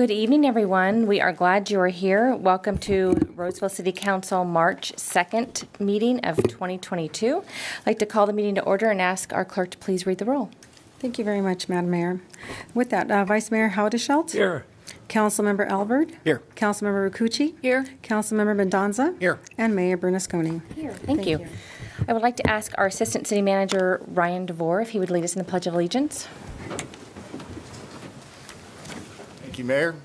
Good evening, everyone. We are glad you are here. Welcome to Roseville City Council March 2nd meeting of 2022. I'd like to call the meeting to order and ask our clerk to please read the roll. Thank you very much, Madam Mayor. With that, Vice Mayor Howdeschelt. Here. Councilmember Albert. Here. Councilmember Rakucci. Here. Councilmember Mendoza. Here. And Mayor Bernasconi. Here. Thank you. I would like to ask our Assistant City Manager, Ryan DeVore, if he would lead us in the Pledge of Allegiance. Thank you, Mayor.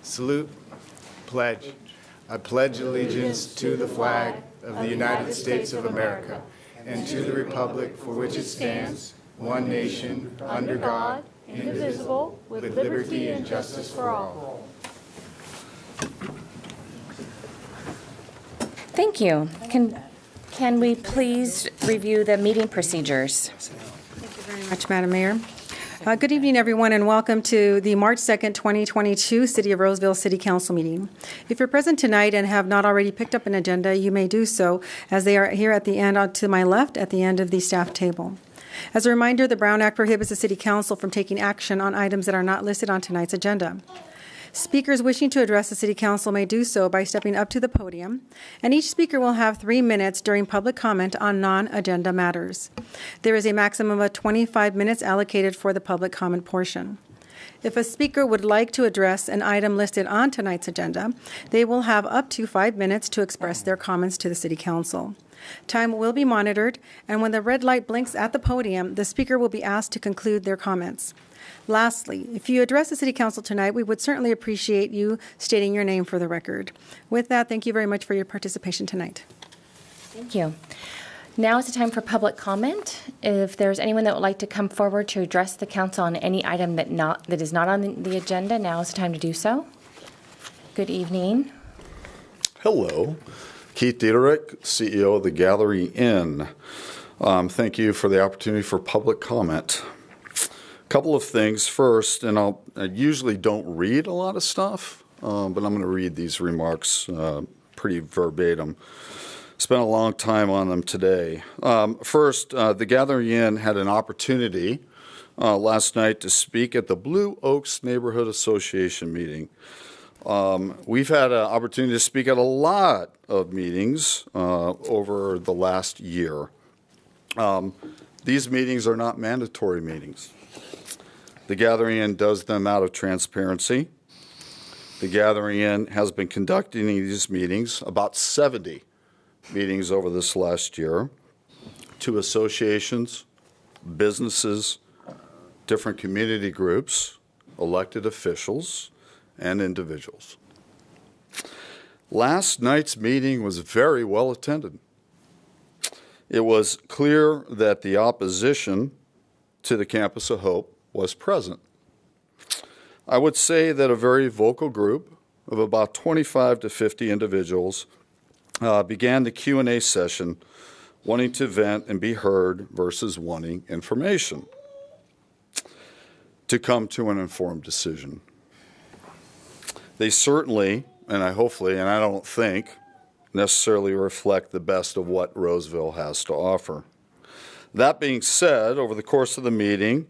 Salute. Pledge. I pledge allegiance to the flag of the United States of America and to the republic for which it stands, one nation, under God, indivisible, with liberty and justice for all. Thank you. Can we please review the meeting procedures? Thank you very much, Madam Mayor. Good evening, everyone, and welcome to the March 2nd, 2022 City of Roseville City Council meeting. If you're present tonight and have not already picked up an agenda, you may do so, as they are here at the end, to my left, at the end of the staff table. As a reminder, the Brown Act prohibits the City Council from taking action on items that are not listed on tonight's agenda. Speakers wishing to address the City Council may do so by stepping up to the podium, and each speaker will have 3 minutes during public comment on non-agenda matters. There is a maximum of 25 minutes allocated for the public comment portion. If a speaker would like to address an item listed on tonight's agenda, they will have up to 5 minutes to express their comments to the City Council. Time will be monitored, and when the red light blinks at the podium, the speaker will be asked to conclude their comments. Lastly, if you address the City Council tonight, we would certainly appreciate you stating your name for the record. With that, thank you very much for your participation tonight. Thank you. Now is the time for public comment. If there's anyone that would like to come forward to address the council on any item that is not on the agenda, now is the time to do so. Good evening. Hello. Keith Dieterich, CEO of the Gallery Inn. Thank you for the opportunity for public comment. A couple of things. First, and I usually don't read a lot of stuff, but I'm going to read these remarks pretty verbatim. Spent a long time on them today. First, the Gallery Inn had an opportunity last night to speak at the Blue Oaks Neighborhood Association meeting. We've had an opportunity to speak at a lot of meetings over the last year. These meetings are not mandatory meetings. The Gathering Inn does them out of transparency. The Gathering Inn has been conducting these meetings, about 70 meetings over this last year, to associations, businesses, different community groups, elected officials, and individuals. Last night's meeting was very well attended. It was clear that the opposition to the Campus of Hope was present. I would say that a very vocal group of about 25 to 50 individuals began the Q&A session wanting to vent and be heard versus wanting information to come to an informed decision. They certainly, and I don't think, necessarily reflect the best of what Roseville has to offer. That being said, over the course of the meeting,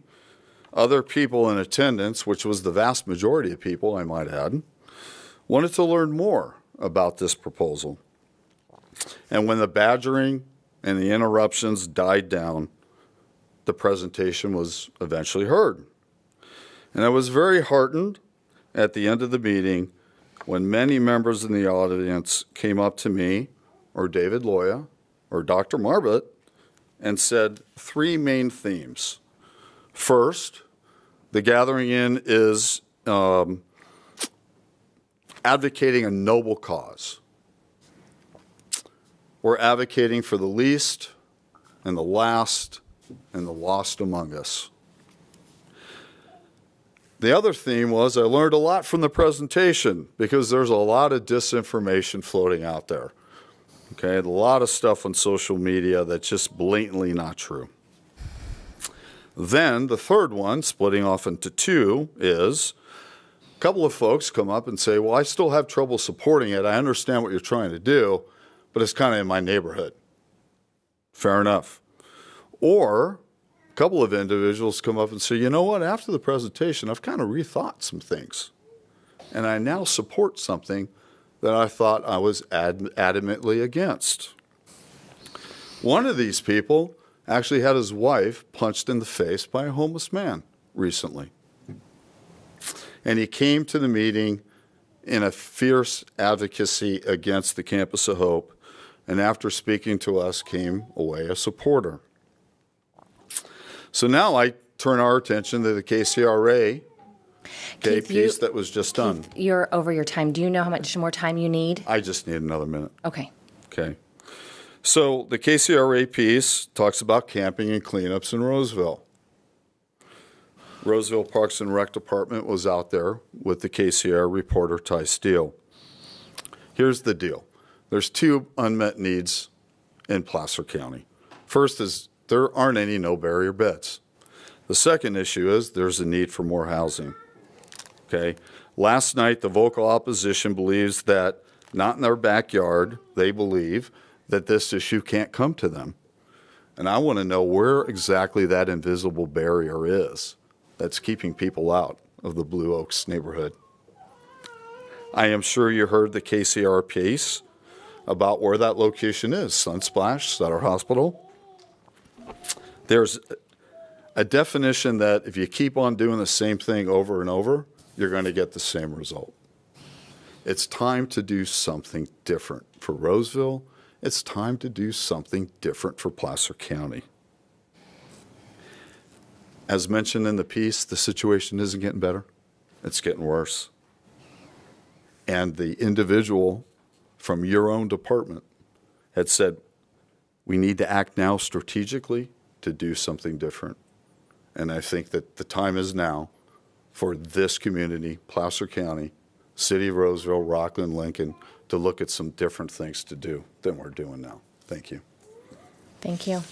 other people in attendance, which was the vast majority of people, I might add, wanted to learn more about this proposal. And when the badgering and the interruptions died down, the presentation was eventually heard. And I was very heartened at the end of the meeting when many members in the audience came up to me, or David Loya, or Dr. Marbut, and said 3 main themes. First, the Gathering Inn is advocating a noble cause. We're advocating for the least and the last and the lost among us. The other theme was I learned a lot from the presentation because there's a lot of disinformation floating out there. Okay, a lot of stuff on social media that's just blatantly not true. Then the third one, splitting off into 2, is a couple of folks come up and say, well, I still have trouble supporting it. I understand what you're trying to do, but it's kind of in my neighborhood. Fair enough. Or a couple of individuals come up and say, you know what, after the presentation, I've kind of rethought some things. and I now support something that I thought I was adamantly against. One of these people actually had his wife punched in the face by a homeless man recently. And he came to the meeting in a fierce advocacy against the Campus of Hope, and after speaking to us, came away a supporter. So I turn our attention to the KCRA piece that was just done. Keith, you're over your time. Do you know how much more time you need? I just need another minute. Okay. Okay. So the KCRA piece talks about camping and cleanups in Roseville. Roseville Parks and Rec Department was out there with the KCR reporter Ty Steele. Here's the deal. There's two unmet needs in Placer County. First is there aren't any no-barrier beds. The second issue is there's a need for more housing. Okay. Last night, the vocal opposition believes that not in their backyard, they believe that this issue can't come to them. And I want to know where exactly that invisible barrier is that's keeping people out of the Blue Oaks neighborhood. I am sure you heard the KCR piece about where that location is, Sunsplash, Sutter Hospital. There's a definition that if you keep on doing the same thing over and over, you're going to get the same result. It's time to do something different for Roseville. It's time to do something different for Placer County. As mentioned in the piece, the situation isn't getting better. It's getting worse. And the individual from your own department had said, we need to act now strategically to do something different. And I think that the time is now for this community, Placer County, City of Roseville, Rockland, Lincoln, to look at some different things to do than we're doing now. Thank you. Thank you.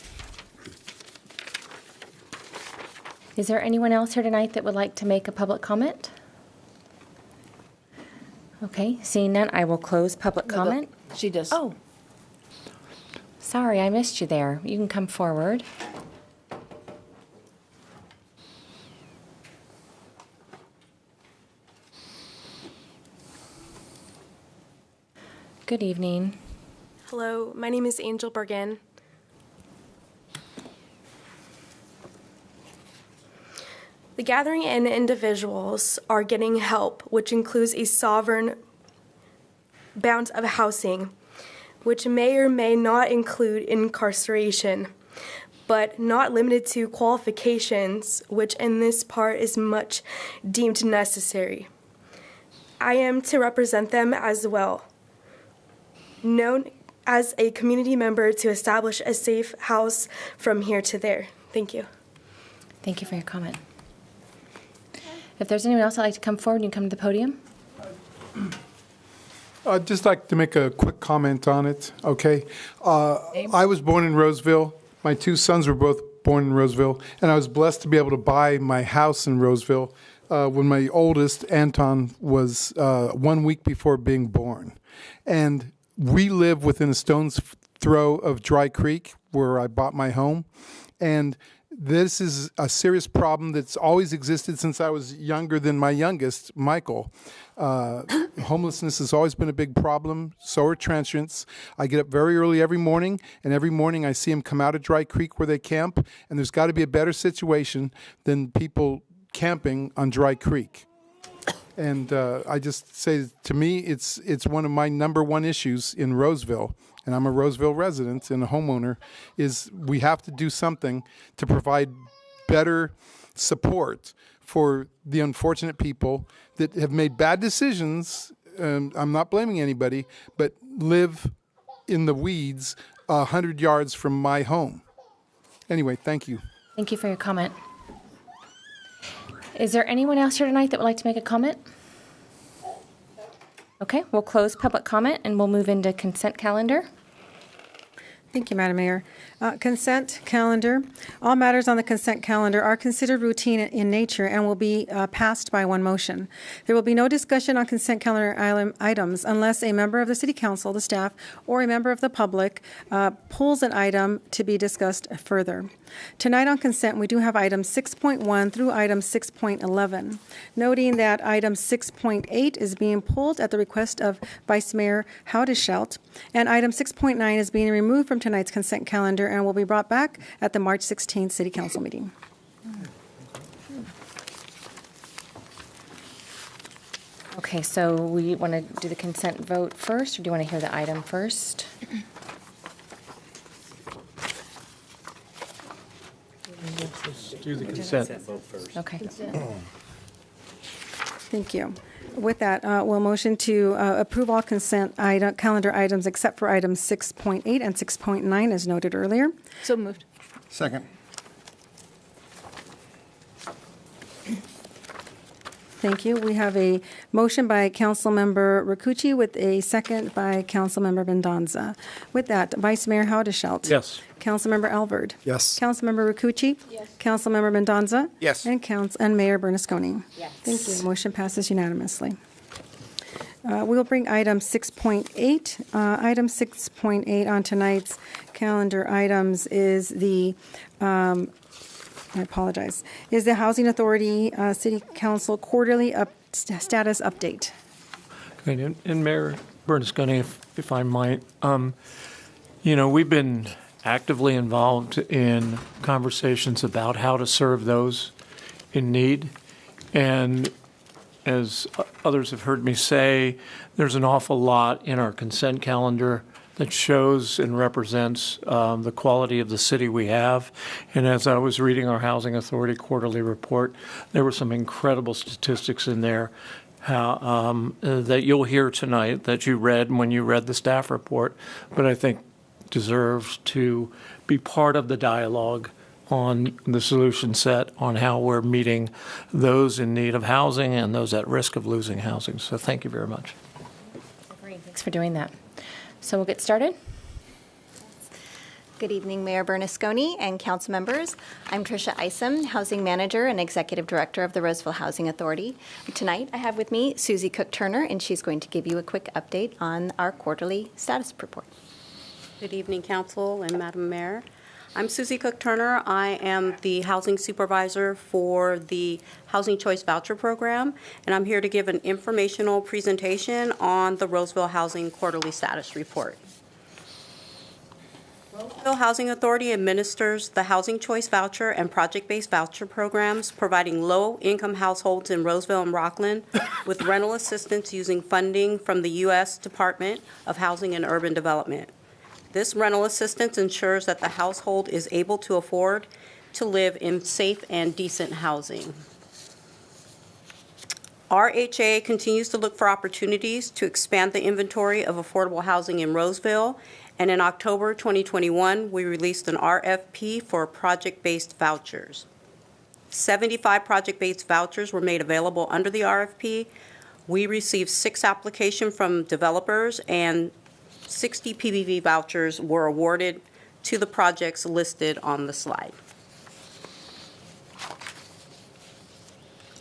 Is there anyone else here tonight that would like to make a public comment? Okay, seeing none, I will close public comment. She does. Oh, sorry, I missed you there. You can come forward. Good evening. Hello, my name is Angel Bergen. The gathering and individuals are getting help, which includes a sovereign bounty of housing, which may or may not include incarceration, but not limited to qualifications, which in this part is much deemed necessary. I am to represent them as well. Known as a community member to establish a safe house from here to there. Thank you. Thank you for your comment. If there's anyone else that'd like to come forward, you can come to the podium. I'd just like to make a quick comment on it, okay? I was born in Roseville. My two sons were both born in Roseville, and I was blessed to be able to buy my house in Roseville when my oldest, Anton, was 1 week before being born. And we live within a stone's throw of Dry Creek, where I bought my home. And this is a serious problem that's always existed since I was younger than my youngest, Michael. Homelessness has always been a big problem. So are transients. I get up very early every morning, and every morning I see them come out of Dry Creek where they camp. And there's got to be a better situation than people camping on Dry Creek. And I just say, to me, it's one of my number one issues in Roseville, and I'm a Roseville resident and a homeowner, is we have to do something to provide better support for the unfortunate people that have made bad decisions. I'm not blaming anybody, but live in the weeds 100 yards from my home. Anyway, thank you. Thank you for your comment. Is there anyone else here tonight that would like to make a comment? Okay, we'll close public comment and we'll move into consent calendar. Thank you, Madam Mayor. Consent calendar. All matters on the consent calendar are considered routine in nature and will be passed by one motion. There will be no discussion on consent calendar items unless a member of the City Council, the staff, or a member of the public pulls an item to be discussed further. Tonight on consent, we do have items 6.1 through item 6.11, noting that item 6.8 is being pulled at the request of Vice Mayor Houdeschelt, and item 6.9 is being removed from tonight's consent calendar and will be brought back at the March 16th City Council meeting. Okay, so we want to do the consent vote first, or do you want to hear the item first? Let's do the consent vote first. Okay. Thank you. With that, we'll motion to approve all consent calendar items except for items 6.8 and 6.9 as noted earlier. So moved. Second. Thank you. We have a motion by Councilmember Rakucci with a second by Councilmember Mendoza. With that, Vice Mayor Houdeschelt. Yes. Councilmember Alvord. Yes. Councilmember Rakucci. Yes. Councilmember Mendoza. Yes. And Mayor Bernasconi. Yes. Thank you. Motion passes unanimously. We'll bring item 6.8. Item 6.8 on tonight's calendar items is the I apologize, is the Housing Authority City Council quarterly status update. Okay, and Mayor Bernasconi, if I might, we've been actively involved in conversations about how to serve those in need. And as others have heard me say, there's an awful lot in our consent calendar that shows and represents the quality of the city we have. And as I was reading our Housing Authority quarterly report, there were some incredible statistics in there that you'll hear tonight that you read when you read the staff report, but I think deserves to be part of the dialogue on the solution set on how we're meeting those in need of housing and those at risk of losing housing. So thank you very much. Great, thanks for doing that. So we'll get started. Good evening, Mayor Bernasconi and council members. I'm Tricia Isom, Housing Manager and Executive Director of the Roseville Housing Authority. Tonight, I have with me Susie Cook-Turner, and she's going to give you a quick update on our quarterly status report. Good evening, Council and Madam Mayor. I'm Susie Cook-Turner. I am the Housing Supervisor for the Housing Choice Voucher Program, and I'm here to give an informational presentation on the Roseville Housing Quarterly Status Report. Roseville Housing Authority administers the Housing Choice Voucher and Project-Based Voucher programs, providing low-income households in Roseville and Rockland with rental assistance using funding from the U.S. Department of Housing and Urban Development. This rental assistance ensures that the household is able to afford to live in safe and decent housing. RHA continues to look for opportunities to expand the inventory of affordable housing in Roseville, and in October 2021, we released an RFP for project-based vouchers. 75 project-based vouchers were made available under the RFP. We received 6 applications from developers, and 60 PBV vouchers were awarded to the projects listed on the slide.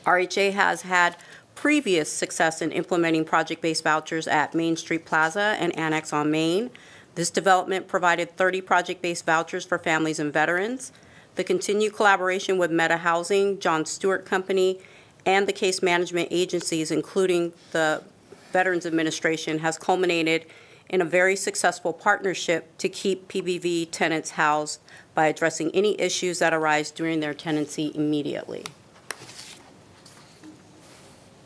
RHA has had previous success in implementing project-based vouchers at Main Street Plaza and Annex on Main. This development provided 30 project-based vouchers for families and veterans. The continued collaboration with Meta Housing, John Stewart Company, and the case management agencies, including the Veterans Administration, has culminated in a very successful partnership to keep PBV tenants housed by addressing any issues that arise during their tenancy immediately.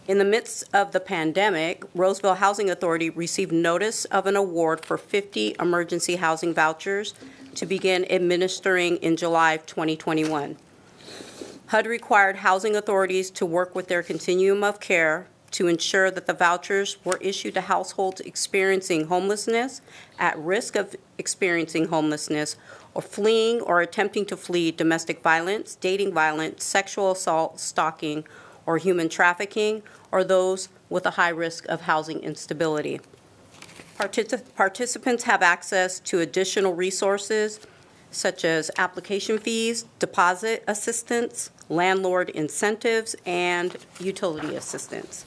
In the midst of the pandemic, Roseville Housing Authority received notice of an award for 50 emergency housing vouchers to begin administering in July of 2021. HUD required housing authorities to work with their continuum of care to ensure that the vouchers were issued to households experiencing homelessness, at risk of experiencing homelessness, or fleeing or attempting to flee domestic violence, dating violence, sexual assault, stalking, or human trafficking, or those with a high risk of housing instability. Participants have access to additional resources such as application fees, deposit assistance, landlord incentives, and utility assistance.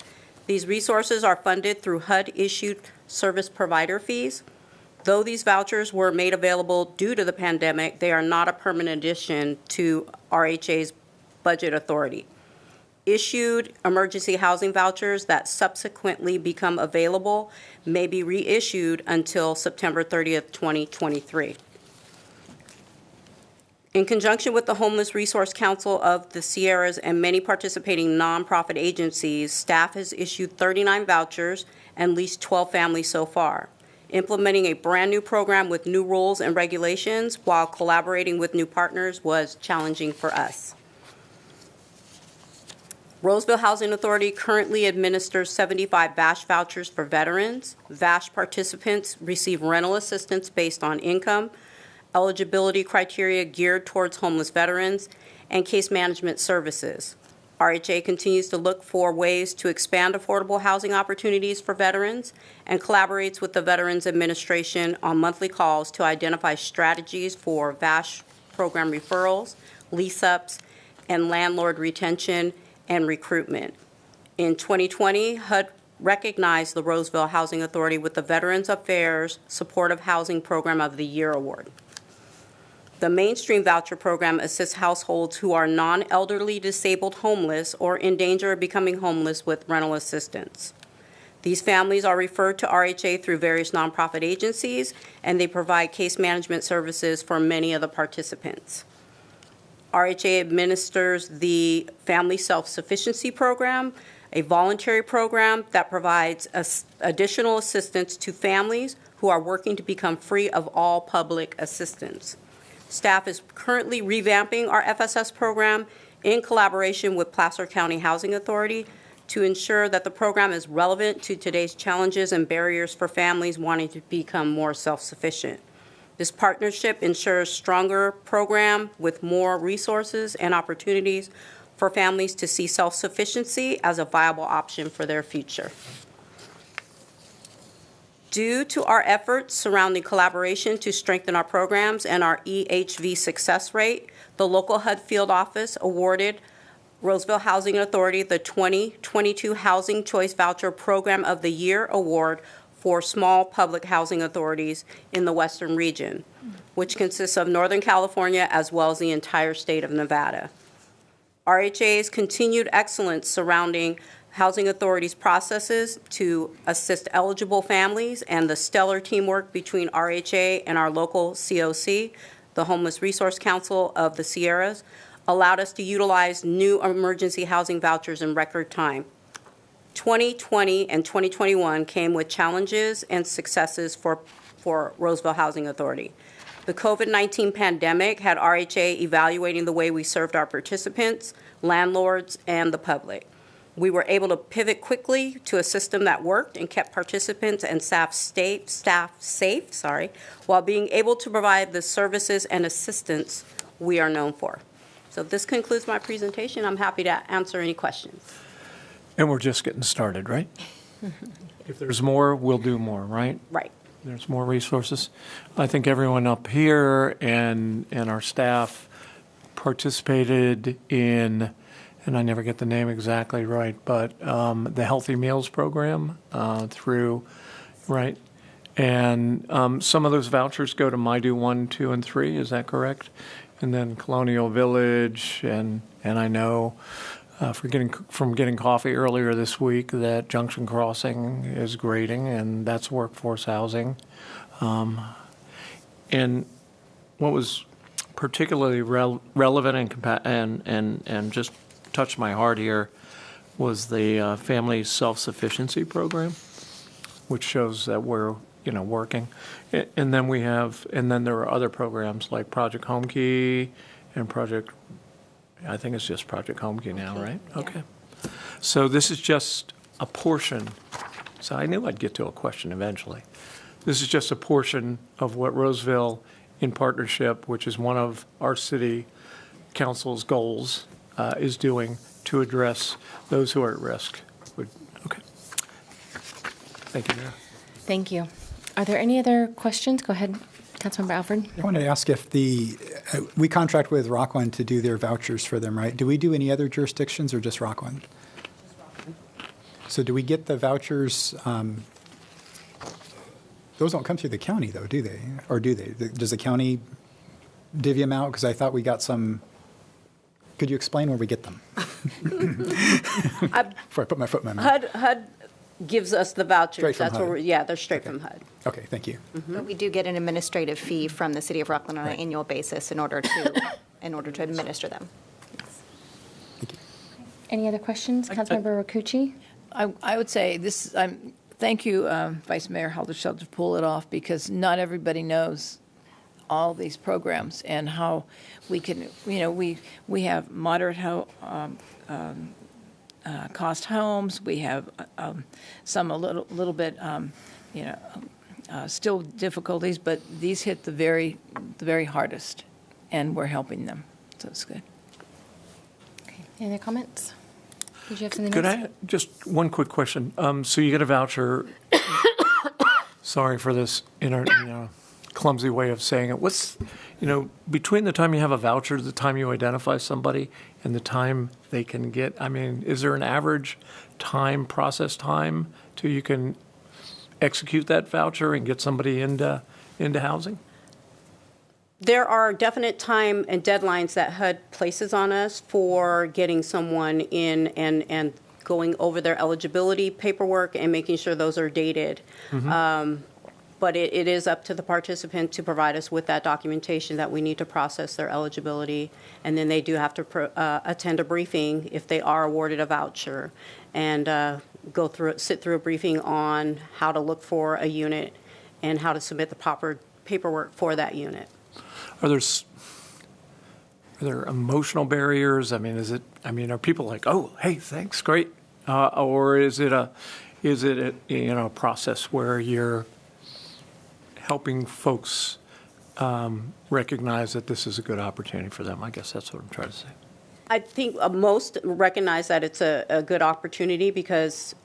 These resources are funded through HUD-issued service provider fees. Though these vouchers were made available due to the pandemic, they are not a permanent addition to RHA's budget authority. Issued emergency housing vouchers that subsequently become available may be reissued until September 30th, 2023. In conjunction with the Homeless Resource Council of the Sierras and many participating nonprofit agencies, staff has issued 39 vouchers and leased 12 families so far. Implementing a brand new program with new rules and regulations while collaborating with new partners was challenging for us. Roseville Housing Authority currently administers 75 VASH vouchers for veterans. VASH participants receive rental assistance based on income, eligibility criteria geared towards homeless veterans, and case management services. RHA continues to look for ways to expand affordable housing opportunities for veterans and collaborates with the Veterans Administration on monthly calls to identify strategies for VASH program referrals, lease-ups, and landlord retention and recruitment. In 2020, HUD recognized the Roseville Housing Authority with the Veterans Affairs Supportive Housing Program of the Year Award. The Mainstream Voucher Program assists households who are non-elderly disabled homeless or in danger of becoming homeless with rental assistance. These families are referred to RHA through various nonprofit agencies, and they provide case management services for many of the participants. RHA administers the Family Self-Sufficiency Program, a voluntary program that provides additional assistance to families who are working to become free of all public assistance. Staff is currently revamping our FSS program in collaboration with Placer County Housing Authority to ensure that the program is relevant to today's challenges and barriers for families wanting to become more self-sufficient. This partnership ensures stronger program with more resources and opportunities for families to see self-sufficiency as a viable option for their future. Due to our efforts surrounding collaboration to strengthen our programs and our EHV success rate, the local HUD field office awarded Roseville Housing Authority the 2022 Housing Choice Voucher Program of the Year Award for small public housing authorities in the Western region, which consists of Northern California as well as the entire state of Nevada. RHA's continued excellence surrounding housing authorities' processes to assist eligible families and the stellar teamwork between RHA and our local COC, the Homeless Resource Council of the Sierras, allowed us to utilize new emergency housing vouchers in record time. 2020 and 2021 came with challenges and successes for Roseville Housing Authority. The COVID-19 pandemic had RHA evaluating the way we served our participants, landlords, and the public. We were able to pivot quickly to a system that worked and kept participants and staff safe, while being able to provide the services and assistance we are known for. So this concludes my presentation. I'm happy to answer any questions. And we're just getting started, right? If there's more, we'll do more, right? Right. There's more resources. I think everyone up here and our staff participated in, and I never get the name exactly right, but the Healthy Meals Program through, right? And some of those vouchers go to MyDo 1, 2, and 3, is that correct? And then Colonial Village, and I know from getting coffee earlier this week that Junction Crossing is grading, and that's workforce housing. And what was particularly relevant and just touched my heart here was the Family Self-Sufficiency Program, which shows that we're working. And then there are other programs like Project Home Key and I think it's just Project Home Key now, right? Yeah. Okay. So this is just a portion. So I knew I'd get to a question eventually. This is just a portion of what Roseville, in partnership, which is one of our city council's goals, is doing to address those who are at risk. Okay. Thank you, Mayor. Thank you. Are there any other questions? Go ahead, Councilmember Alford. I wanted to ask if we contract with Rockland to do their vouchers for them, right? Do we do any other jurisdictions or just Rockland? So do we get the vouchers? Those don't come through the county, though, do they? Or do they? Does the county divvy them out? Because I thought we got some. Could you explain where we get them? Before I put my foot in my mouth. HUD gives us the vouchers. Straight from HUD. They're straight from HUD. Okay, thank you. But we do get an administrative fee from the City of Rockland on an annual basis in order to administer them. Any other questions? Councilmember Rakucci? I would say this. Thank you, Vice Mayor Halderscheld, to pull it off, because not everybody knows all these programs and how we can. We have moderate cost homes. We have some a little bit. Still difficulties, but these hit the very hardest, and we're helping them. So it's good. Okay. Any other comments? Did you have something Could else? I, just one quick question. So you get a voucher. Sorry for this clumsy way of saying it. What's, between the time you have a voucher, the time you identify somebody, and the time they can get, is there an average process time till you can execute that voucher and get somebody into housing? There are definite time and deadlines that HUD places on us for getting someone in and going over their eligibility paperwork and making sure those are dated. But it is up to the participant to provide us with that documentation that we need to process their eligibility. And then they do have to attend a briefing if they are awarded a voucher, and sit through a briefing on how to look for a unit and how to submit the proper paperwork for that unit. Are there emotional barriers? Are people like, oh, hey, thanks, great, or is it a process where you're helping folks recognize that this is a good opportunity for them? I guess that's what I'm trying to say. I think most recognize that it's a good opportunity, because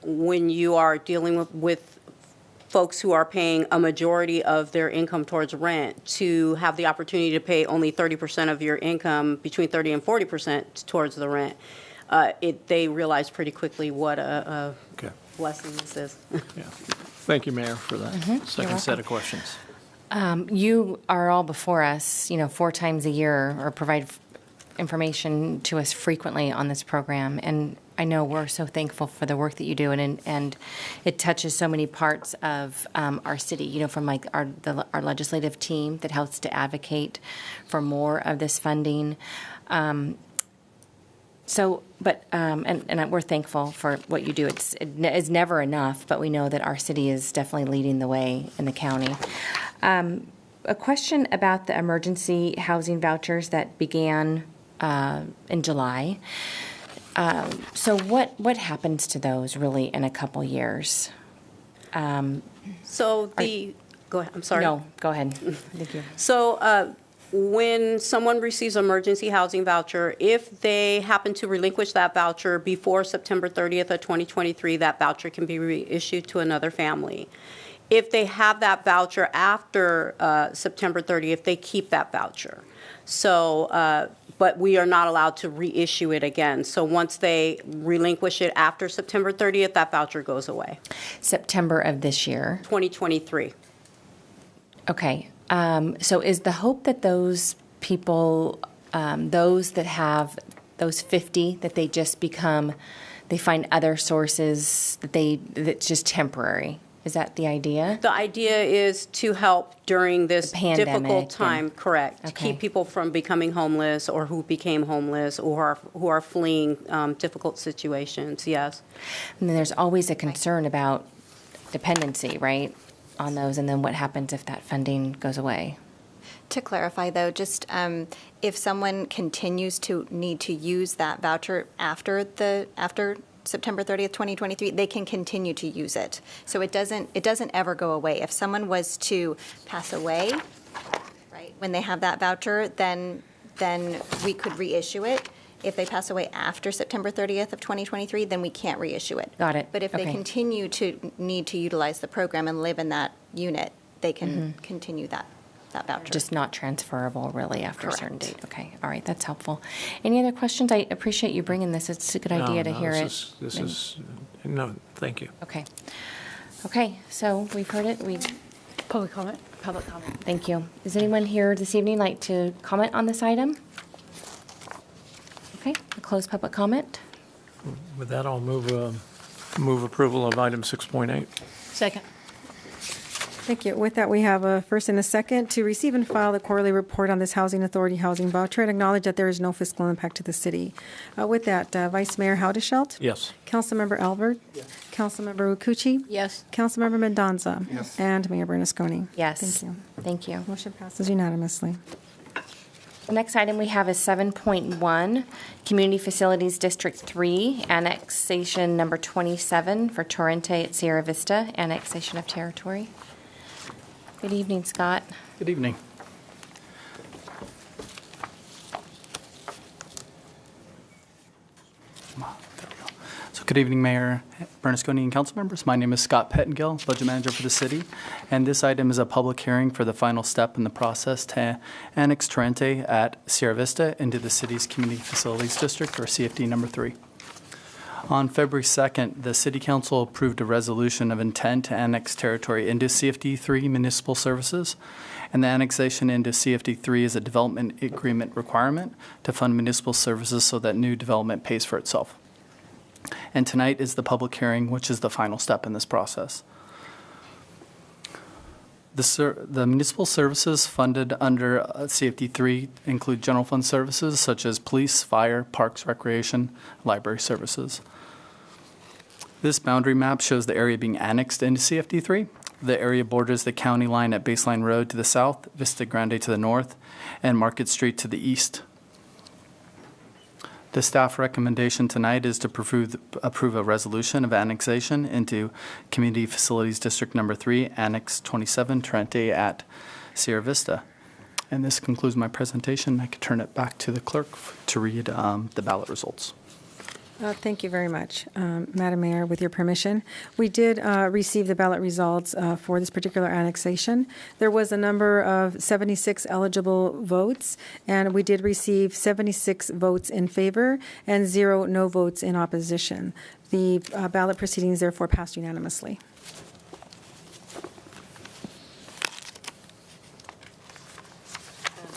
when you are dealing with folks who are paying a majority of their income towards rent, to have the opportunity to pay only 30% of your income, between 30 and 40% towards the rent, they realize pretty quickly what a blessing this is. Yeah. Thank you, Mayor, for that second set of questions. You are all before us, 4 times a year, or provide information to us frequently on this program, and I know we're so thankful for the work that you do, and it touches so many parts of our city. From our legislative team that helps to advocate for more of this funding. And we're thankful for what you do. It's never enough, but we know that our city is definitely leading the way in the county. A question about the emergency housing vouchers that began in July. So what happens to those really in a couple years? Go ahead. I'm sorry. No, go ahead. Thank you. So when someone receives an emergency housing voucher, if they happen to relinquish that voucher before September 30th of 2023, that voucher can be reissued to another family. If they have that voucher after September 30th, they keep that voucher. So, but we are not allowed to reissue it again. So once they relinquish it after September 30th, that voucher goes away. September of this year? 2023. Okay. So is the hope that those people, those that have those 50, that they just they find other sources, that's just temporary? Is that the idea? The idea is to help during this difficult time, correct. Okay. To keep people from becoming homeless, or who became homeless, or who are fleeing difficult situations, yes. And then there's always a concern about dependency, right, on those, and then what happens if that funding goes away? To clarify, though, just if someone continues to need to use that voucher after September 30th, 2023, they can continue to use it. So it doesn't ever go away. If someone was to pass away, right, when they have that voucher, then we could reissue it. If they pass away after September 30th of 2023, then we can't reissue it. Got it. But if they Okay. continue to need to utilize the program and live in that unit, they can continue that voucher. Just not transferable really after a certain Correct. date. Okay, all right, that's helpful. Any other questions? I appreciate you bringing this. It's a good idea to hear it. No, thank you. Okay. Okay, so we've heard it. Public comment? Public comment. Thank you. Does anyone here this evening like to comment on this item? Okay, I'll close public comment. With that, I'll move approval of item 6.8. Second. Thank you. With that, we have a first and a second to receive and file the quarterly report on this Housing Authority housing voucher and acknowledge that there is no fiscal impact to the city. With that, Vice Mayor Haudashelt? Yes. Councilmember Albert? Yes. Councilmember Rukuchi? Yes. Councilmember Mendoza? Yes. And Mayor Bernasconi? Yes. Thank you. Thank you. Motion passes unanimously. The next item we have is 7.1, Community Facilities District 3, Annexation Number 27 for Torrente at Sierra Vista, Annexation of Territory. Good evening, Scott. Good evening. So good evening, Mayor Bernasconi and council members. My name is Scott Pettengill, Budget Manager for the city, and this item is a public hearing for the final step in the process to annex Torrente at Sierra Vista into the city's Community Facilities District, or CFD number 3. On February 2nd, the City Council approved a resolution of intent to annex territory into CFD 3 municipal services, and the annexation into CFD 3 is a development agreement requirement to fund municipal services so that new development pays for itself. And tonight is the public hearing, which is the final step in this process. The municipal services funded under CFD 3 include general fund services such as police, fire, parks, recreation, library services. This boundary map shows the area being annexed into CFD 3. The area borders the county line at Baseline Road to the south, Vista Grande to the north, and Market Street to the east. The staff recommendation tonight is to approve a resolution of annexation into Community Facilities District Number 3, Annex 27, Torrente at Sierra Vista. And this concludes my presentation. I can turn it back to the clerk to read the ballot results. Thank you very much, Madam Mayor. With your permission, we did receive the ballot results for this particular annexation. There was a number of 76 eligible votes, and we did receive 76 votes in favor and 0 no votes in opposition. The ballot proceedings therefore passed unanimously.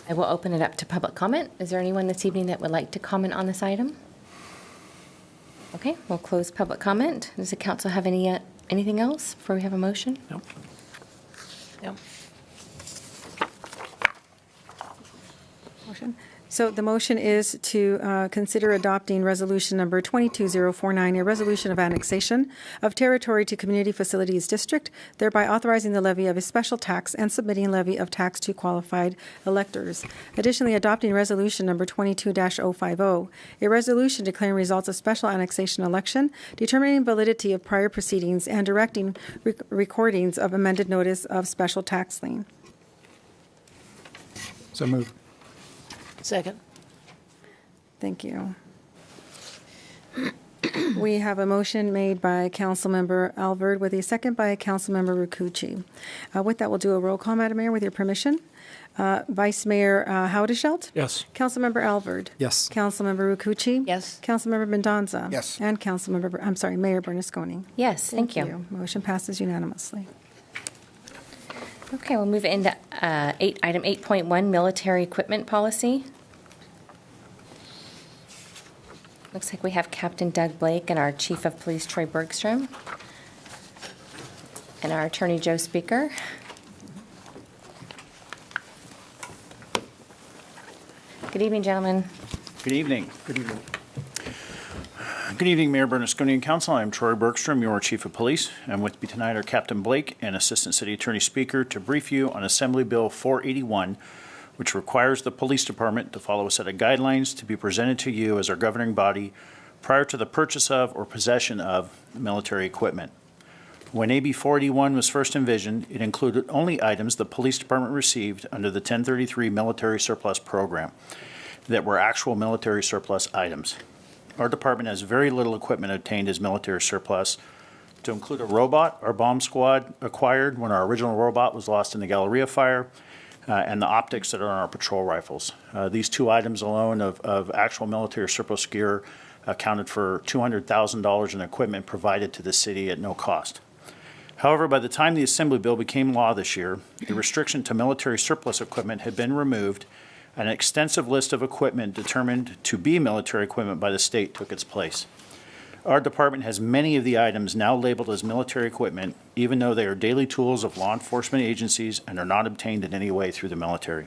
I will open it up to public comment. Is there anyone this evening that would like to comment on this item? Okay, we'll close public comment. Does the council have anything else before we have a motion? Nope. No. Motion. So the motion is to consider adopting resolution number 22049, a resolution of annexation of territory to Community Facilities District, thereby authorizing the levy of a special tax and submitting levy of tax to qualified electors. Additionally, adopting resolution number 22-050, a resolution declaring results of special annexation election, determining validity of prior proceedings, and directing recordings of amended notice of special tax lien. So moved. Second. Thank you. We have a motion made by Councilmember Alvord with a second by Councilmember Rukuchi. With that, we'll do a roll call, Madam Mayor, with your permission. Vice Mayor Haudashelt? Yes. Councilmember Alvord? Yes. Councilmember Rukuchi? Yes. Councilmember Mendoza? Yes. And Mayor Bernasconi? Yes, thank you. Motion passes unanimously. Okay, we'll move into item 8.1, military equipment policy. Looks like we have Captain Doug Blake and our Chief of Police Troy Bergstrom and our Attorney Joe Speaker. Good evening, gentlemen. Good evening. Good evening. Good evening, Mayor Bernasconi and Council. I'm Troy Bergstrom, your Chief of Police, and with me tonight are Captain Blake and Assistant City Attorney Speaker to brief you on Assembly Bill 481, which requires the Police Department to follow a set of guidelines to be presented to you as our governing body prior to the purchase of or possession of military equipment. When AB 481 was first envisioned, it included only items the Police Department received under the 1033 Military Surplus Program. that were actual military surplus items. Our department has very little equipment obtained as military surplus, to include a robot our bomb squad acquired when our original robot was lost in the Galleria fire, and the optics that are on our patrol rifles. These two items alone of actual military surplus gear accounted for $200,000 in equipment provided to the city at no cost. However, by the time the Assembly Bill became law this year, the restriction to military surplus equipment had been removed, and an extensive list of equipment determined to be military equipment by the state took its place. Our department has many of the items now labeled as military equipment, even though they are daily tools of law enforcement agencies and are not obtained in any way through the military.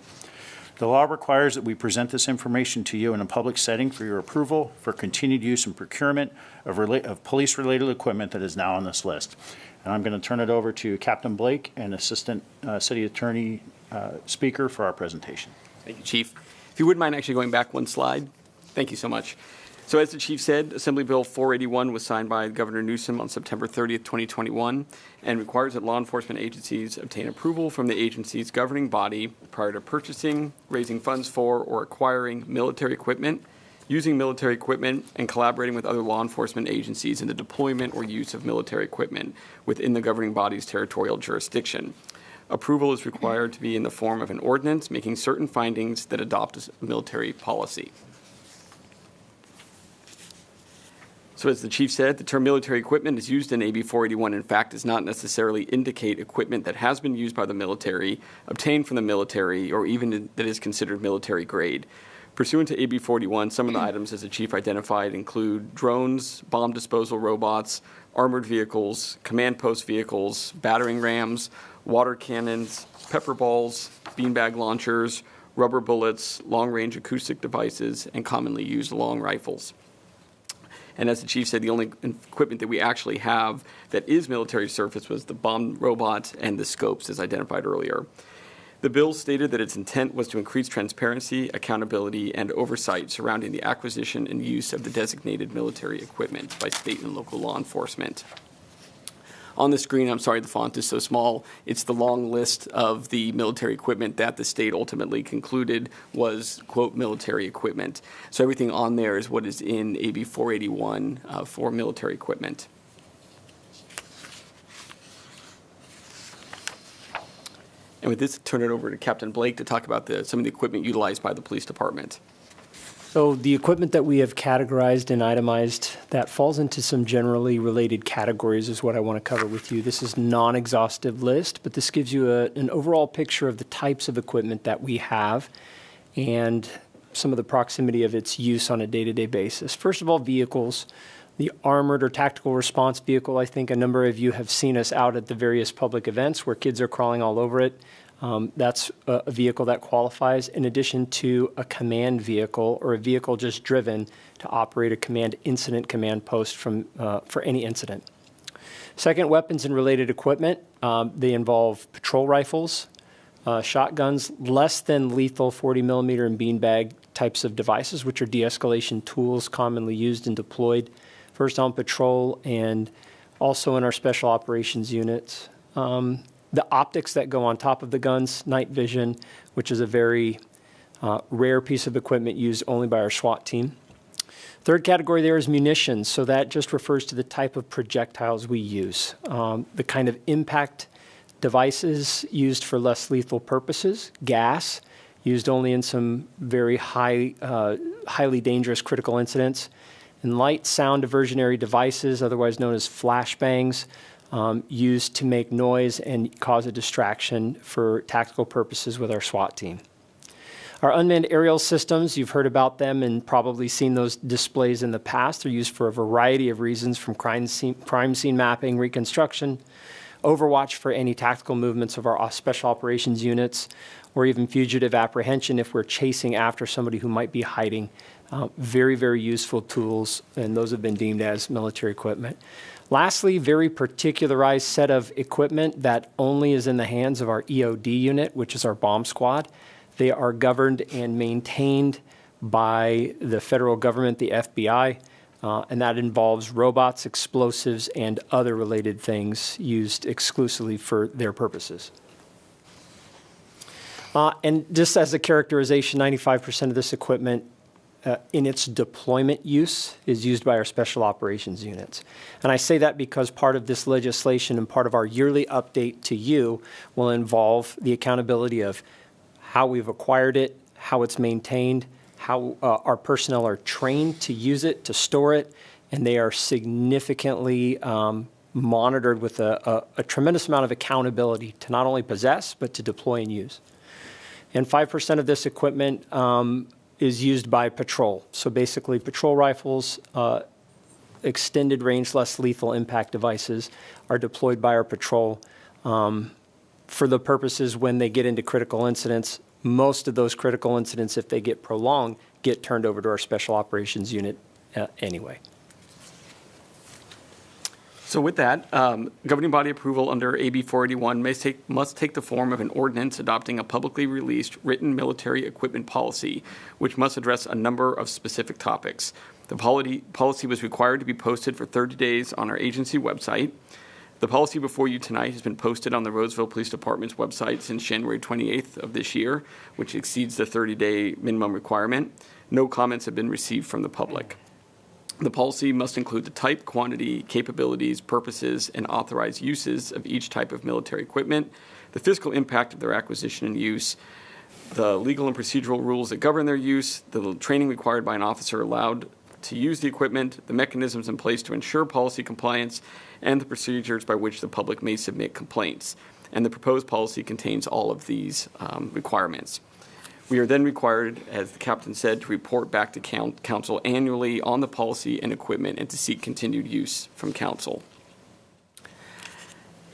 The law requires that we present this information to you in a public setting for your approval for continued use and procurement of police-related equipment that is now on this list. And I'm going to turn it over to Captain Blake and Assistant City Attorney Speaker for our presentation. Thank you, Chief. If you wouldn't mind actually going back one slide. Thank you so much. So as the Chief said, Assembly Bill 481 was signed by Governor Newsom on September 30th, 2021, and requires that law enforcement agencies obtain approval from the agency's governing body prior to purchasing, raising funds for, or acquiring military equipment, using military equipment, and collaborating with other law enforcement agencies in the deployment or use of military equipment within the governing body's territorial jurisdiction. Approval is required to be in the form of an ordinance making certain findings that adopt a military policy. So as the Chief said, the term military equipment is used in AB 481, in fact, does not necessarily indicate equipment that has been used by the military, obtained from the military, or even that is considered military grade. Pursuant to AB 41, some of the items, as the Chief identified, include drones, bomb disposal robots, armored vehicles, command post vehicles, battering rams, water cannons, pepper balls, beanbag launchers, rubber bullets, long-range acoustic devices, and commonly used long rifles. And as the Chief said, the only equipment that we actually have that is military surface was the bomb robot and the scopes, as identified earlier. The bill stated that its intent was to increase transparency, accountability, and oversight surrounding the acquisition and use of the designated military equipment by state and local law enforcement. On the screen, I'm sorry the font is so small, it's the long list of the military equipment that the state ultimately concluded was, quote, military equipment. So everything on there is what is in AB 481 for military equipment. And with this, turn it over to Captain Blake to talk about some of the equipment utilized by the police department. So the equipment that we have categorized and itemized that falls into some generally related categories is what I want to cover with you. This is a non-exhaustive list, but this gives you an overall picture of the types of equipment that we have and some of the proximity of its use on a day-to-day basis. First of all, vehicles. The armored or tactical response vehicle, I think a number of you have seen us out at the various public events where kids are crawling all over it. That's a vehicle that qualifies, in addition to a command vehicle or a vehicle just driven to operate a command post for any incident. Second, weapons and related equipment. They involve patrol rifles, shotguns, less than lethal 40 millimeter and beanbag types of devices, which are de-escalation tools commonly used and deployed first on patrol and also in our special operations units. The optics that go on top of the guns, night vision, which is a very rare piece of equipment used only by our SWAT team. Third category there is munitions. So that just refers to the type of projectiles we use. The kind of impact devices used for less lethal purposes. Gas, used only in some very highly dangerous critical incidents. And light sound diversionary devices, otherwise known as flashbangs, used to make noise and cause a distraction for tactical purposes with our SWAT team. Our unmanned aerial systems, you've heard about them and probably seen those displays in the past. They're used for a variety of reasons, from crime scene mapping, reconstruction, overwatch for any tactical movements of our special operations units, or even fugitive apprehension if we're chasing after somebody who might be hiding. Very, very useful tools, and those have been deemed as military equipment. Lastly, very particularized set of equipment that only is in the hands of our EOD unit, which is our bomb squad. They are governed and maintained by the federal government, the FBI, and that involves robots, explosives, and other related things used exclusively for their purposes. And just as a characterization, 95% of this equipment in its deployment use is used by our special operations units. And I say that because part of this legislation and part of our yearly update to you will involve the accountability of how we've acquired it, how it's maintained, how our personnel are trained to use it, to store it, and they are significantly monitored with a tremendous amount of accountability to not only possess, but to deploy and use. And 5% of this equipment is used by patrol. So basically, patrol rifles, extended range, less lethal impact devices are deployed by our patrol for the purposes when they get into critical incidents. Most of those critical incidents, if they get prolonged, get turned over to our special operations unit anyway. So with that, governing body approval under AB 481 must take the form of an ordinance adopting a publicly released written military equipment policy, which must address a number of specific topics. The policy was required to be posted for 30 days on our agency website. The policy before you tonight has been posted on the Roseville Police Department's website since January 28th of this year, which exceeds the 30-day minimum requirement. No comments have been received from the public. The policy must include the type, quantity, capabilities, purposes, and authorized uses of each type of military equipment, the fiscal impact of their acquisition and use, the legal and procedural rules that govern their use, the training required by an officer allowed to use the equipment, the mechanisms in place to ensure policy compliance, and the procedures by which the public may submit complaints. And the proposed policy contains all of these requirements. We are then required, as the captain said, to report back to council annually on the policy and equipment and to seek continued use from council.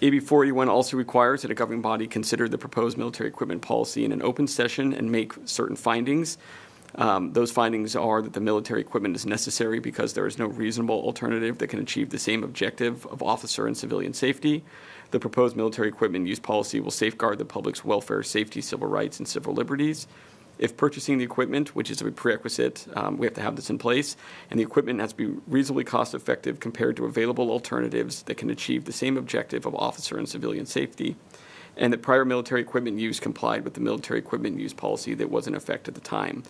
AB 481 also requires that a governing body consider the proposed military equipment policy in an open session and make certain findings. Those findings are that the military equipment is necessary because there is no reasonable alternative that can achieve the same objective of officer and civilian safety. The proposed military equipment use policy will safeguard the public's welfare, safety, civil rights, and civil liberties. If purchasing the equipment, which is a prerequisite, we have to have this in place, and the equipment has to be reasonably cost-effective compared to available alternatives that can achieve the same objective of officer and civilian safety, and that prior military equipment use complied with the military equipment use policy that was in effect at the time.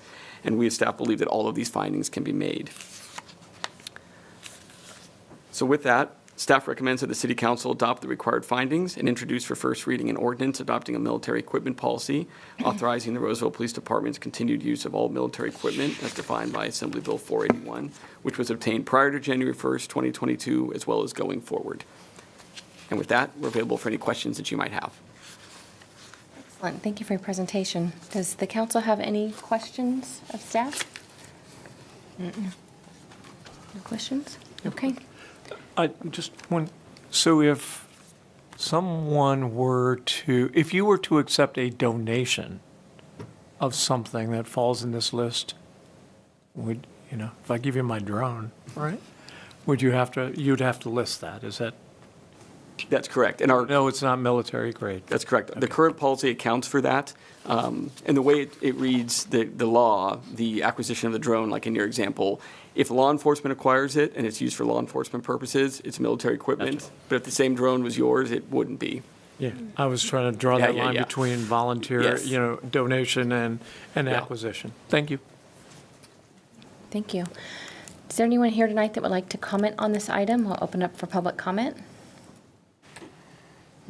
And we as staff believe that all of these findings can be made. So with that, staff recommends that the City Council adopt the required findings and introduce for first reading an ordinance adopting a military equipment policy, authorizing the Roseville Police Department's continued use of all military equipment as defined by Assembly Bill 481, which was obtained prior to January 1st, 2022, as well as going forward. And with that, we're available for any questions that you might have. Excellent. Thank you for your presentation. Does the council have any questions of staff? No questions? Okay. Just one. So if someone were to, if you were to accept a donation of something that falls in this list, would, if I give you my drone, right? Would you have to, you'd have to list that, is that? That's correct. And no, it's not military grade. That's correct. Okay. The current policy accounts for that. And the way it reads the law, the acquisition of the drone, like in your example, if law enforcement acquires it and it's used for law enforcement purposes, it's military equipment. Right. But if the same drone was yours, it wouldn't be. Yeah, I was trying to draw that line between volunteer, yes. Donation and acquisition. Thank you. Thank you. Is there anyone here tonight that would like to comment on this item? We'll open up for public comment.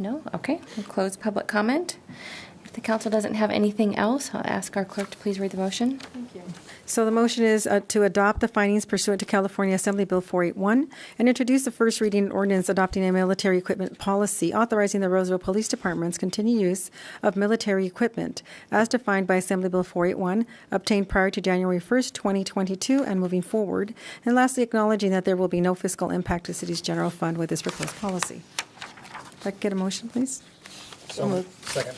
No? Okay. We'll close public comment. If the council doesn't have anything else, I'll ask our clerk to please read the motion. Thank you. So the motion is to adopt the findings pursuant to California Assembly Bill 481 and introduce the first reading ordinance adopting a military equipment policy authorizing the Roseville Police Department's continued use of military equipment as defined by Assembly Bill 481, obtained prior to January 1st, 2022, and moving forward. And lastly, acknowledging that there will be no fiscal impact to the city's general fund with this proposed policy. If I could get a motion, please. So moved. Second.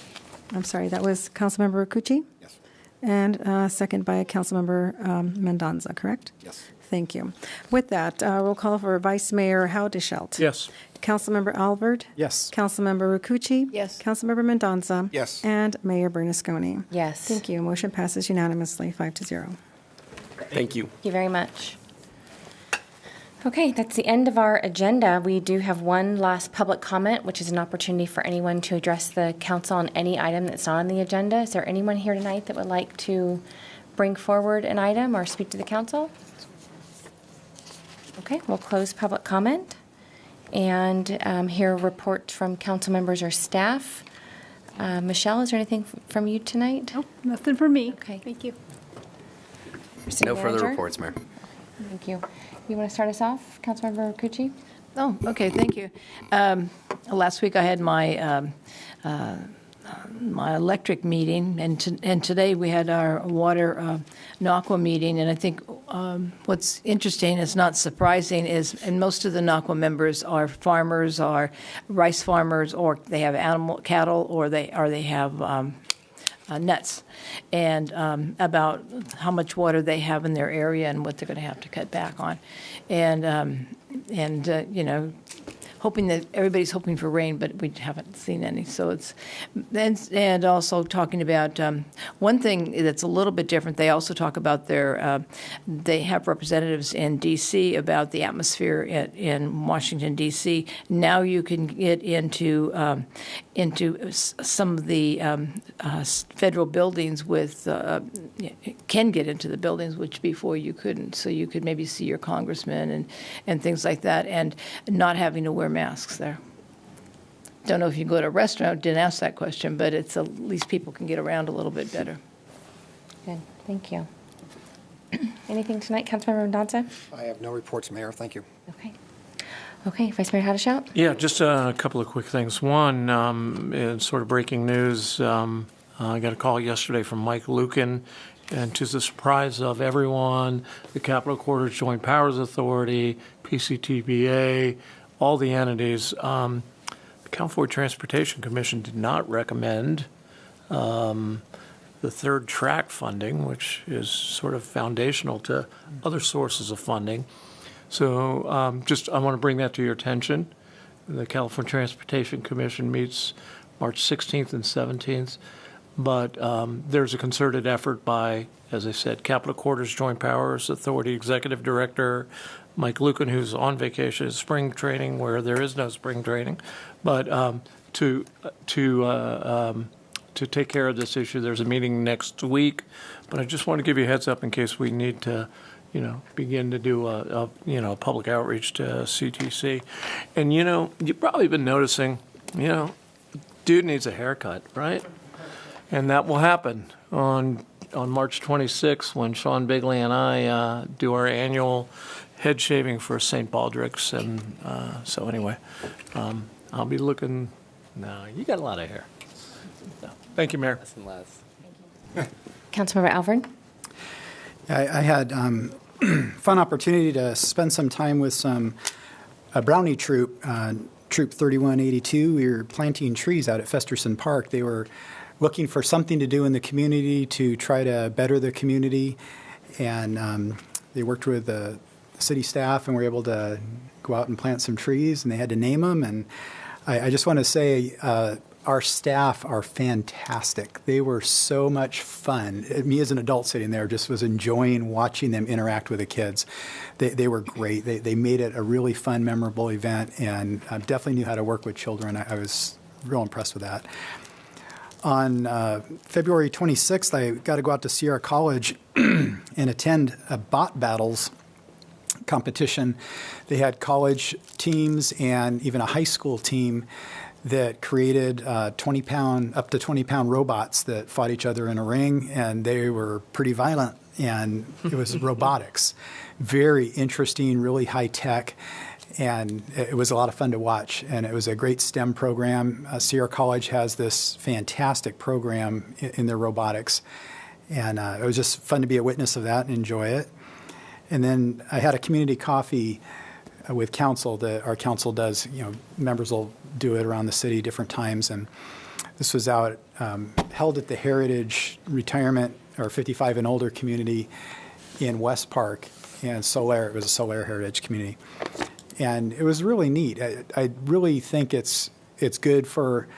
I'm sorry, that was Councilmember Rakucci? Yes. And second by Councilmember Mendoza, correct? Yes. Thank you. With that, roll call for Vice Mayor Howdeshelt. Yes. Councilmember Albert? Yes. Councilmember Rakucci? Yes. Councilmember Mendoza? Yes. And Mayor Bernasconi? Yes. Thank you. Motion passes unanimously, 5-0. Thank you. Thank you very much. Okay, that's the end of our agenda. We do have one last public comment, which is an opportunity for anyone to address the council on any item that's not on the agenda. Is there anyone here tonight that would like to bring forward an item or speak to the council? Okay, we'll close public comment and hear reports from council members or staff. Michelle, is there anything from you tonight? No, nothing from me. Okay. Thank you. City No further Manager? reports, Mayor. Thank you. You want to start us off, Councilmember Cucci? Oh, okay, thank you. Last week I had my my electric meeting, and today we had our water NACWA meeting, and I think what's interesting, is not surprising, is, and most of the NACWA members are farmers, are rice farmers, or they have cattle, or they have nuts, and about how much water they have in their area and what they're going to have to cut back on, and you know, hoping that everybody's hoping for rain, but we haven't seen any. So it's, and also talking about one thing that's a little bit different. They also talk about their, they have representatives in D.C. about the atmosphere in Washington, D.C. Now you can get into some of the federal buildings with, can get into the buildings, which before you couldn't. So you could maybe see your congressman and things like that, and not having to wear masks there. Don't know if you go to a restaurant, didn't ask that question, but it's at least people can get around a little bit better. Good, thank you. Anything tonight, Councilmember Mendoza? I have no reports, Mayor. Thank you. Okay. Okay, Vice Mayor Hadashout? Yeah, just a couple of quick things. One, in sort of breaking news, I got a call yesterday from Mike Lucan, and to the surprise of everyone, the Capital Quarters Joint Powers Authority, PCTBA, all the entities, the California Transportation Commission did not recommend the third track funding, which is sort of foundational to other sources of funding. So I want to bring that to your attention. The California Transportation Commission meets March 16th and 17th, but there's a concerted effort by, as I said, Capital Quarters Joint Powers Authority Executive Director Mike Lucan, who's on vacation, is spring training where there is no spring training, but to take care of this issue. There's a meeting next week, but I just want to give you a heads up in case we need to, begin to do a public outreach to CTC. And, you've probably been noticing, dude needs a haircut, right? And that will happen on March 26th when Sean Bigley and I do our annual head shaving for St. Baldrick's. And so anyway, I'll be looking. No, you got a lot of hair. So, thank you, Mayor. Less and less. Councilmember Alvord? I had fun opportunity to spend some time with a Brownie troop, Troop 3182. We were planting trees out at Festerson Park. They were looking for something to do in the community to try to better the community, and they worked with the city staff and were able to go out and plant some trees, and they had to name them. And I just want to say our staff are fantastic. They were so much fun. Me as an adult sitting there just was enjoying watching them interact with the kids. They were great. They made it a really fun, memorable event, and definitely knew how to work with children. I was real impressed with that. On February 26th, I got to go out to Sierra College and attend a bot battles competition. They had college teams and even a high school team that created up to 20-pound robots that fought each other in a ring, and they were pretty violent, and it was robotics. Very interesting, really high tech, and it was a lot of fun to watch, and it was a great STEM program. Sierra College has this fantastic program in their robotics, and it was just fun to be a witness of that and enjoy it. And then I had a community coffee with council that our council does. Members will do it around the city different times, and this was out held at the Heritage Retirement or 55 and older community in West Park and Solaire. It was a Solaire Heritage community, and it was really neat. I really think it's good for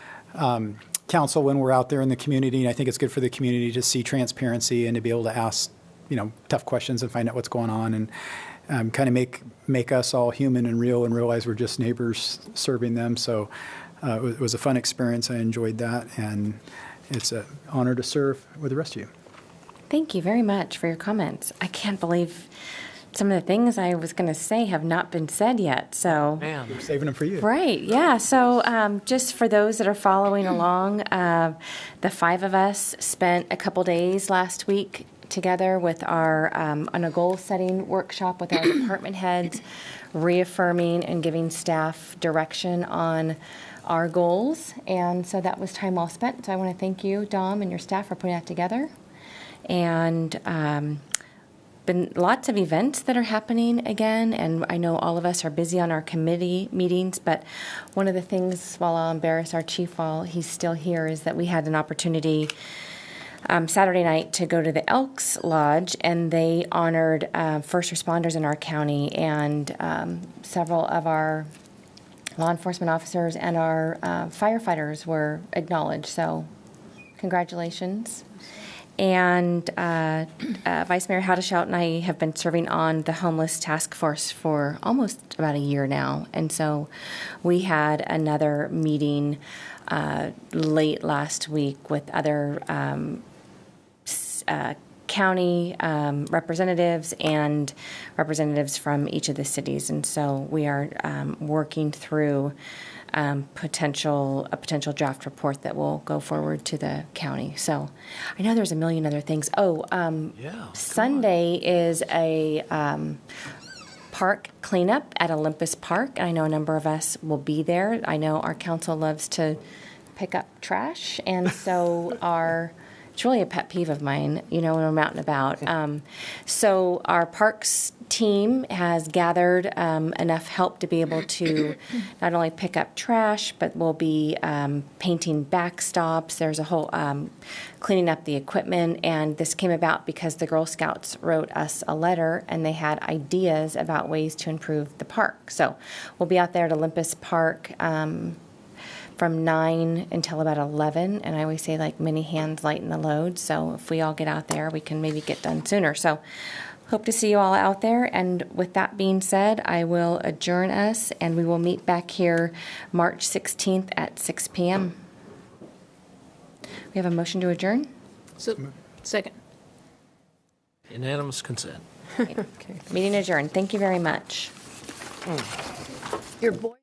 council when we're out there in the community, and I think it's good for the community to see transparency and to be able to ask tough questions and find out what's going on. kind of make us all human and real and realize we're just neighbors serving them. So it was a fun experience. I enjoyed that, and it's an honor to serve with the rest of you. Thank you very much for your comments. I can't believe some of the things I was going to say have not been said yet. So, We're saving them for you. Right, yeah. So just for those that are following along, the 5 of us spent a couple days last week together with our on a goal-setting workshop with our department heads, reaffirming and giving staff direction on our goals. And so that was time well spent. So I want to thank you, Dom, and your staff for putting that together. And been lots of events that are happening again, and I know all of us are busy on our committee meetings, but one of the things, while I'll embarrass our chief while he's still here, is that we had an opportunity Saturday night to go to the Elks Lodge, and they honored first responders in our county, and several of our law enforcement officers and our firefighters were acknowledged, so congratulations. And Vice Mayor Hadeshout and I have been serving on the Homeless Task Force for almost about a year now. And so we had another meeting late last week with other county representatives and representatives from each of the cities. And so we are working through a potential draft report that will go forward to the county. So I know there's a million other things. Sunday is a park cleanup at Olympus Park. I know a number of us will be there. I know our council loves to pick up trash, and so it's really a pet peeve of mine, when I'm out and about. So our parks team has gathered enough help to be able to not only pick up trash, but we'll be painting backstops. There's a whole cleaning up the equipment, and this came about because the Girl Scouts wrote us a letter, and they had ideas about ways to improve the park. So we'll be out there at Olympus Park from 9 until about 11, and I always say, like, many hands lighten the load, so if we all get out there, we can maybe get done sooner. So hope to see you all out there, and with that being said, I will adjourn us, and we will meet back here March 16th at 6 p.m. We have a motion to adjourn? Second. Unanimous consent. Meeting adjourned. Thank you very much. Your boy.